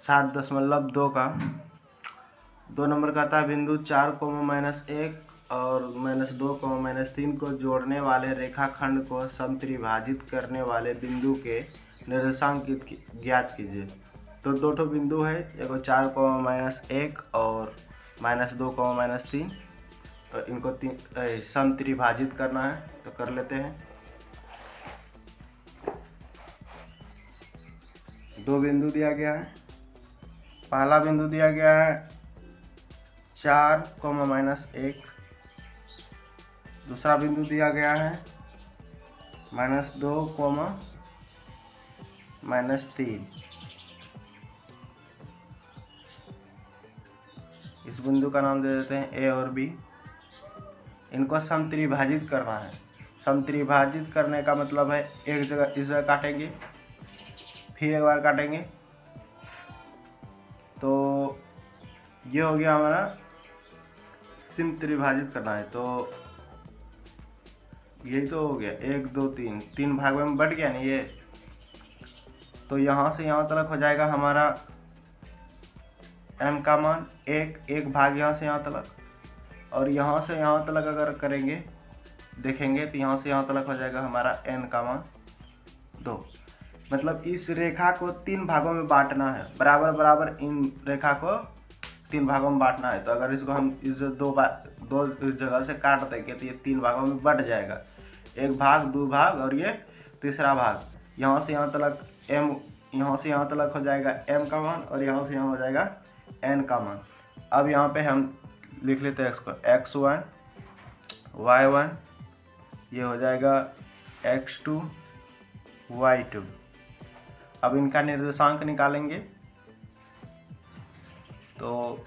7.2 का 2 नंबर का था बिंदु 4, -1 और -2, -3 को जोड़ने वाले रेखाखंड को समत्रिभाजित करने वाले बिंदु के निर्देशांक ज्ञात कीजिए। तो दो ठो बिंदु है, एगो 4, -1 और -2, -3, तो इनको समत्रिभाजित करना है, तो कर लेते हैं। दो बिंदु दिया गया है। पहला बिंदु दिया गया है 4, -1, दूसरा बिंदु दिया गया है -2, -3। इस बिंदु का नाम दे देते हैं ए और बी। इनको समत्रिभाजित करना है। समत्रिभाजित करने का मतलब है एक जगह इस जगह काटेंगे, फिर एक बार काटेंगे, तो ये हो गया हमारा समत्रिभाजित करना है। तो यही तो हो गया 1, 2, 3, 3 भाग में बट गया नहीं ये। तो यहाँ से यहाँ तक हो जाएगा हमारा m का मान 1 भाग यहाँ से यहाँ तक, और यहाँ से यहाँ तक अगर करेंगे देखेंगे तो यहाँ से यहाँ तक हो जाएगा हमारा n का मान 2। मतलब इस रेखा को 3 भागों में बांटना है, बराबर बराबर इन रेखा को 3 भागों में बांटना है। तो अगर इसको हम इस दो जगह से काट देंगे तो ये 3 भागों में बट जाएगा, 1 भाग, 2 भाग और ये तीसरा भाग। यहाँ से यहाँ तक m, यहाँ से यहाँ तक हो जाएगा m का मान, और यहाँ से यहाँ हो जाएगा n का मान। अब यहाँ पे हम लिख लेते हैं इसको x1, y1, ये हो जाएगा x2, y2। अब इनका निर्देशांक निकालेंगे। तो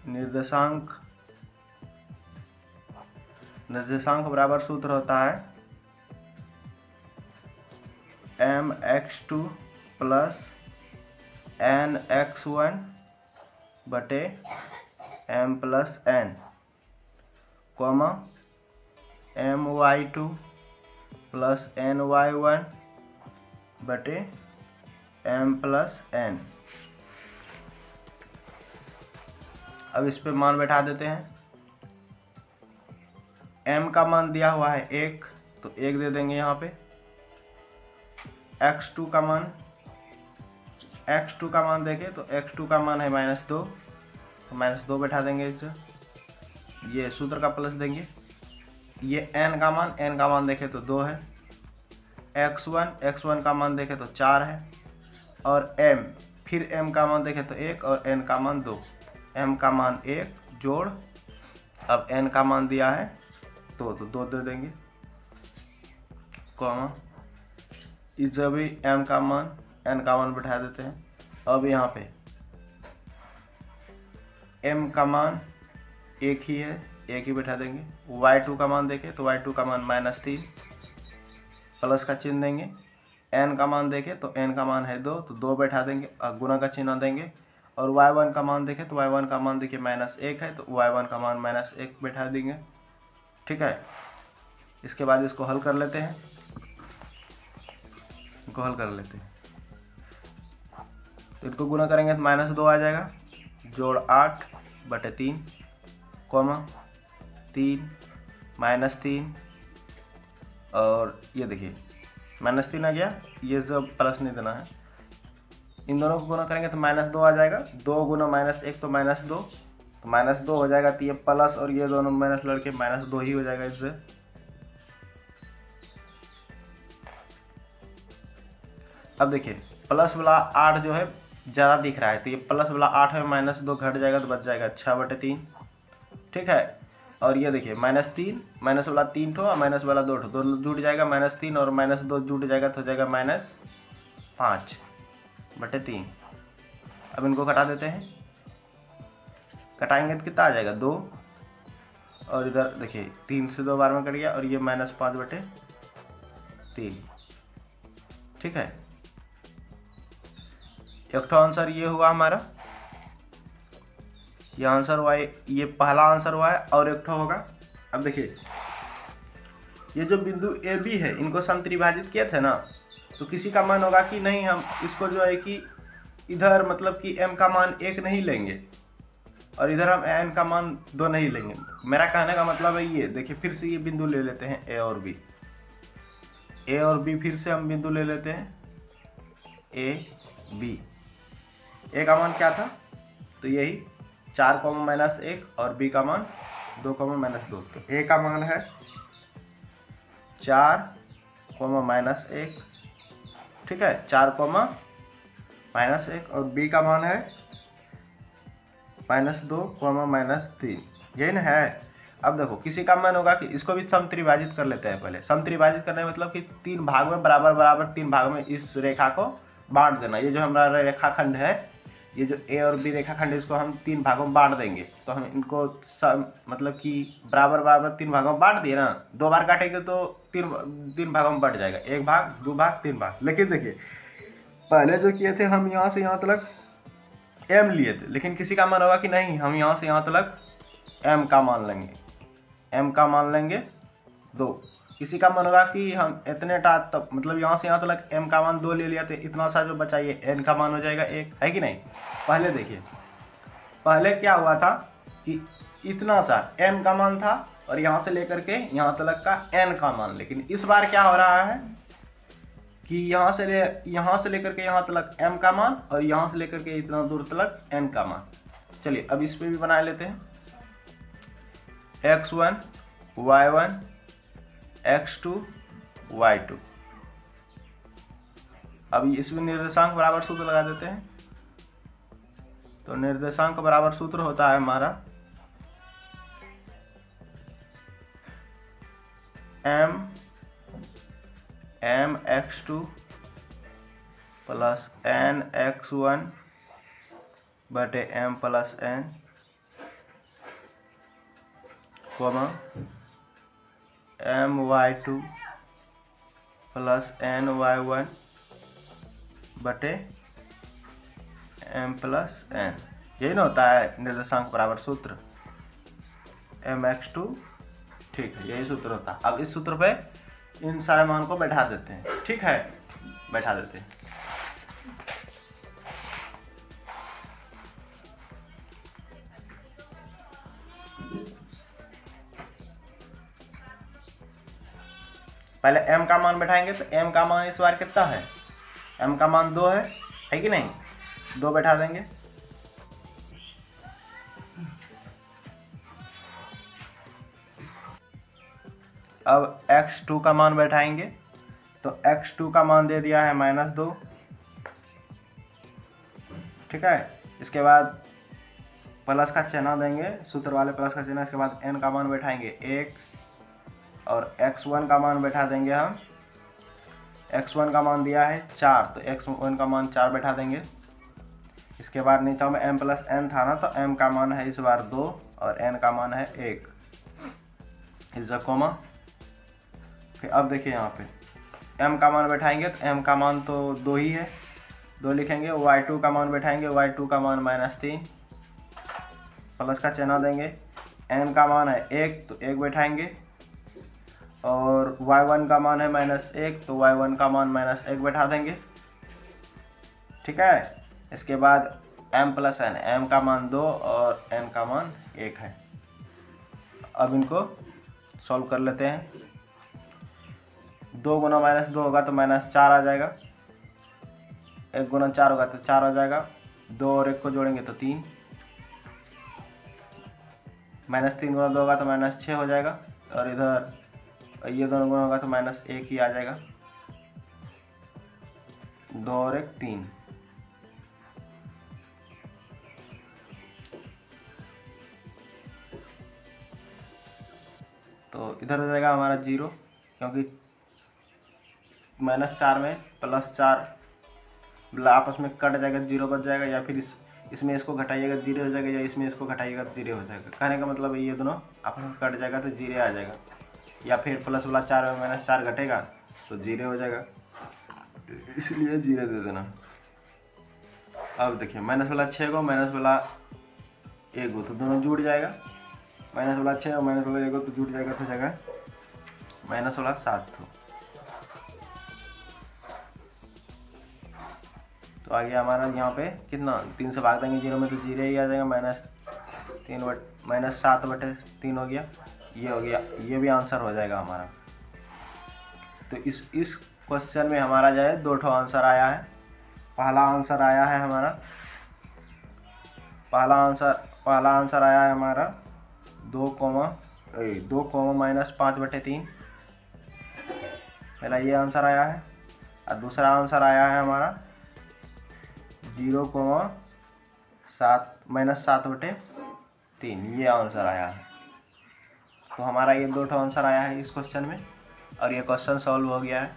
निर्देशांक बराबर सूत्र होता है mx2 प्लस nx1 बटे m plus n, comma my2 plus ny1 बटे m प्लस n। अब इस पे मान बैठा देते हैं। m का मान दिया हुआ है 1, तो 1 दे देंगे यहाँ पे। x2 का मान देखें तो x2 का मान है -2, तो -2 बैठा देंगे इसे। ये सूत्र का प्लस देंगे। ये n का मान देखें तो 2 है। x1 का मान देखें तो 4 है, और m, फिर m का मान देखें तो 1 और n का मान 2। m का मान 1 जोड़, अब n का मान दिया है 2, तो 2 दे देंगे, कॉमा इस भी n का मान बैठा देते हैं। अब यहाँ पे m का मान 1 ही है, 1 ही बैठा देंगे। y2 का मान देखें तो y2 का मान -3, प्लस का चिन्ह देंगे। n का मान देखें तो n का मान है 2, तो 2 बैठा देंगे और गुणा का चिन्ह देंगे। और y1 का मान देखें तो y1 का मान देखिए -1 है, तो y1 का मान -1 बैठा देंगे। ठीक है, इसके बाद इसको हल कर लेते हैं। तो इनको गुणा करेंगे तो -2 आ जाएगा, जोड़ 8 बटे 3, कॉमा 3 -3, और ये देखिए -3 आ गया। ये सब प्लस नहीं देना है। इन दोनों को गुणा करेंगे तो -2 आ जाएगा। 2 गुना -1 तो -2, तो -2 हो जाएगा। तो ये प्लस और ये दोनों माइनस लड़के -2 ही हो जाएगा इससे। अब देखिए प्लस वाला 8 जो है ज़्यादा दिख रहा है, तो ये प्लस वाला 8 है, -2 घट जाएगा तो बच जाएगा 6 बटे 3। ठीक है, और ये देखिए -3, माइनस वाला 3 ठो और माइनस वाला 2 ठो, दोनों जुट जाएगा। -3 और -2 जुट जाएगा तो हो जाएगा -5 बटे 3। अब इनको घटा देते हैं। घटाएंगे तो कितना आ जाएगा 2, और इधर देखिए 3 से 2 बार में कट गया, और ये -5 बटे 3। ठीक है, एक ठो आंसर ये हुआ हमारा, ये आंसर हुआ, ये पहला आंसर हुआ है। और एक ठो होगा, अब देखिए ये जो बिंदु ए बी है, इनको समत्रिभाजित किए थे ना, तो किसी का मन होगा कि नहीं हम इसको जो है कि इधर मतलब कि m का मान 1 नहीं लेंगे और इधर हम n का मान 2 नहीं लेंगे। मेरा कहने का मतलब है ये देखिए, फिर से ये बिंदु ले लेते हैं a और b। a और b फिर से हम बिंदु ले लेते हैं a b। a का मान क्या था, तो यही 4 -1 और b का मान 2 -2। तो a का मान है 4 -1, ठीक है, 4 -1 और b का मान है -2 -3, यही ना है। अब देखो किसी का मन होगा कि इसको भी समत्रिभाजित कर लेते हैं। पहले समत्रिभाजित करने का मतलब कि 3 भाग में बराबर बराबर 3 भाग में इस रेखा को बांट देना। ये जो हमारा रेखाखंड है, ये जो ए और बी रेखाखंड है, इसको हम 3 भागों में बांट देंगे। तो हम इनको मतलब कि बराबर बराबर 3 भागों में बांट दिए ना, 2 बार काटेंगे तो 3 भागों में बढ़ जाएगा, 1 भाग 2 भाग 3 भाग। लेकिन देखिए पहले जो किए थे हम यहाँ से यहाँ तक m लिए थे, लेकिन किसी का मन होगा कि नहीं हम यहाँ से यहाँ तक m का मान लेंगे, m का मान लेंगे 2। किसी का मन होगा कि हम इतने तब मतलब यहाँ से यहाँ तक m का मान 2 ले लिया, तो इतना सा जो बचा ये n का मान हो जाएगा 1, है कि नहीं। पहले देखिए, पहले क्या हुआ था कि इतना सा m का मान था और यहाँ से लेकर के यहाँ तक का n का मान। लेकिन इस बार क्या हो रहा है कि यहाँ से लेकर के यहाँ तक m का मान और यहाँ से लेकर के इतना दूर तक n का मान। चलिए अब इस पे भी बना लेते हैं, x1 y1 x2 y2। अब इसमें निर्देशांक बराबर सूत्र लगा देते हैं। तो निर्देशांक बराबर सूत्र होता है हमारा m x2 plus n x1 बटे m plus n comma m y2 plus n y1 बटे m प्लस n। यही ना होता है निर्देशांक बराबर सूत्र m x2, ठीक है, यही सूत्र होता है। अब इस सूत्र पे इन सारे मान को बैठा देते हैं, ठीक है, बैठा देते हैं। पहले m का मान बैठाएंगे, तो m का मान इस बार कितना है, m का मान 2 है कि नहीं, 2 बैठा देंगे। अब x2 का मान बैठाएंगे, तो x2 का मान दे दिया है -2, ठीक है। इसके बाद प्लस का चिन्ह देंगे, सूत्र वाले प्लस का चिन्ह। इसके बाद n का मान बैठाएंगे 1 और x1 का मान बैठा देंगे हम। x1 का मान दिया है 4, तो x1 का मान 4 बैठा देंगे। इसके बाद नीचे में m प्लस n था ना, तो m का मान है इस बार 2 और n का मान है 1, इस कोमा। फिर अब देखिए यहाँ पे m का मान बैठाएंगे, तो m का मान तो 2 ही है, 2 लिखेंगे। y2 का मान बैठाएंगे, y2 का मान -3, प्लस का चिन्ह देंगे। n का मान है 1, तो 1 बैठाएंगे। और y1 का मान है -1, तो y1 का मान -1 बैठा देंगे, ठीक है। इसके बाद m प्लस n, m का मान 2 और n का मान 1 है। अब इनको सॉल्व कर लेते हैं। 2 गुना -2 होगा तो -4 आ जाएगा, 1 गुना 4 होगा तो 4 हो जाएगा, 2 और 1 को जोड़ेंगे तो 3, -3 गुना 2 होगा तो -6 हो जाएगा। और इधर ये दोनों गुना होगा तो -1 ही आ जाएगा, 2 और 1 3। तो इधर हो जाएगा हमारा 0, क्योंकि -4 में +4 आपस में कट जाएगा, 0 बच जाएगा। या फिर इसमें इसको घटाइएगा 0 हो जाएगा, या इसमें इसको घटाइएगा तो 0 हो जाएगा। कहने का मतलब ये दोनों आपस में कट जाएगा तो 0 आ जाएगा। या फिर प्लस वाला 4 में -4 घटेगा तो 0 हो जाएगा, इसलिए 0 दे देना। अब देखिए माइनस वाला 6 को माइनस वाला 1 को, तो दोनों जुड़ जाएगा। माइनस वाला 6 और माइनस वाला 1 को तो जुड़ जाएगा, तो जगह माइनस वाला 7 हो। तो आ गया हमारा यहाँ पे कितना, 3 से भाग देंगे 0 में तो 0 ही आ जाएगा, -7/3 हो गया। ये हो गया, ये भी आंसर हो जाएगा हमारा। तो इस क्वेश्चन में हमारा जो है 2 आंसर आया है। पहला आंसर आया है हमारा, पहला आंसर आया है हमारा 2 -5/3, पहला ये आंसर आया है। और दूसरा आंसर आया है हमारा 0, -7/3, ये आंसर आया है। तो हमारा ये 2 आंसर आया है इस क्वेश्चन में, और ये क्वेश्चन सॉल्व हो गया है।